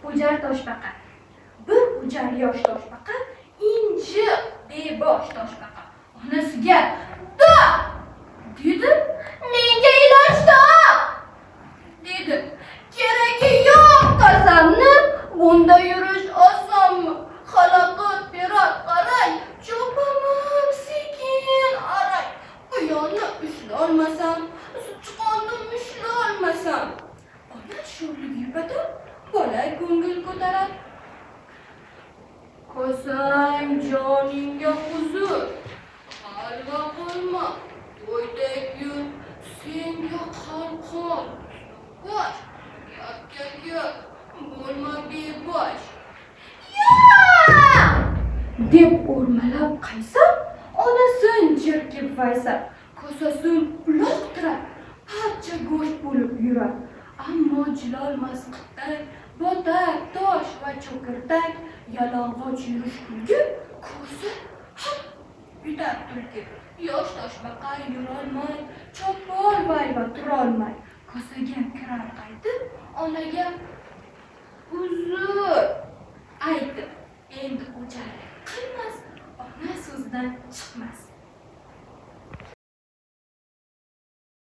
o'jar toshbaqa. Bir o'jar yosh toshbaqa, injiq bebosh toshbaqa onasiga "Da!" dedi. "Menga iloj top!" dedi. "Keragi yo'q qasamni, bunda yurish osonmi? Xalaqit pirat qarang, chopaman sekin arang. Quyonni ushlolmasam, sichqonni mushlolmasam." Ona sho'rlik yupatib, bola ko'ngil ko'tarib. "Kosang joningga huzur, qalba qolma, to'ydek yur, senga qalqon. Bosh, gapga gap, bo'lma bebosh." "Yo'q!" deb o'rmalab qaysar, onasin jerkib vaysar, kosasin uloqtirib, parcha go'sht bo'lib yurar. Ammo jilolmas qitday, botak, tosh va cho'kirtak, yalang'och yurish kulgi, ko'rsa ham yutar tulki. Yosh toshbaqa yurolmay, chopolmay va turolmay, kosaga kirar qaytib, onaga uzr aytib, endi o'jarlik qilmas, ona so'zdan chiqmas.